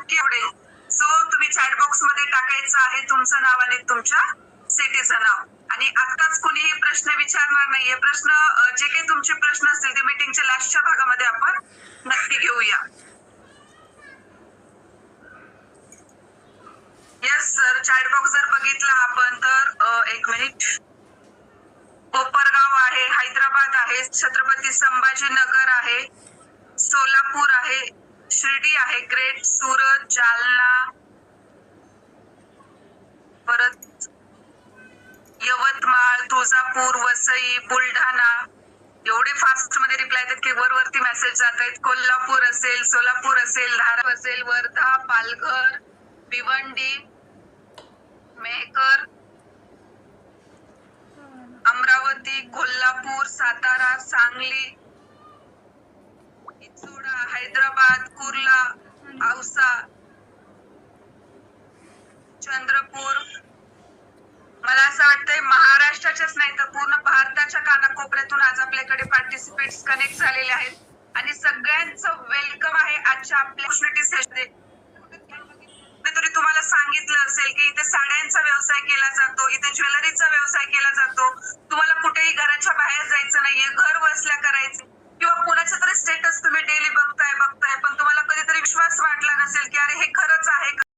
नक्की आवडेल. सो तुम्ही चॅट बॉक्स मध्ये टाकायचं आहे तुमचं नाव आणि तुमच्या सिटीचं नाव. आणि आताच कोणीही प्रश्न विचारणार नाहीये. प्रश्न जे काही तुमचे प्रश्न असतील ते मीटिंगच्या लास्टच्या भागामध्ये आपण नक्की घेऊया. येस सर, चॅट बॉक्स जर बघितला आपण तर एक मिनिट, कोपरगाव आहे, हैदराबाद आहे, छत्रपती संभाजीनगर आहे, सोलापूर आहे, शिर्डी आहे, ग्रेट, सुरत, जालना, परत यवतमाळ, तुळजापूर, वसई, बुलढाणा. एवढे फास्ट मध्ये रिप्लाय येतात की वरती मेसेज जात आहेत. कोल्हापूर असेल, सोलापूर असेल, धाराशिव असेल, वर्धा, पालघर, भिवंडी, मेहकर, अमरावती, कोल्हापूर, सातारा, सांगली, इचोडा, हैदराबाद, कुर्ला, औसा, चंद्रपूर. मला असं वाटतंय महाराष्ट्राच्याच नाही तर पूर्ण भारताच्या कानाकोपऱ्यातून आज आपल्याकडे पार्टिसिपेट्स कनेक्ट झालेले आहेत आणि सगळ्यांचं वेलकम आहे आजच्या आपल्या ऑपॉर्च्युनिटी सेशन. कुठेतरी तुम्हाला सांगितलं असेल की इथे साड्यांचा व्यवसाय केला जातो, इथे ज्वेलरीचा व्यवसाय केला जातो. तुम्हाला कुठेही घराच्या बाहेर जायचं नाहीये, घर बसल्या करायचं.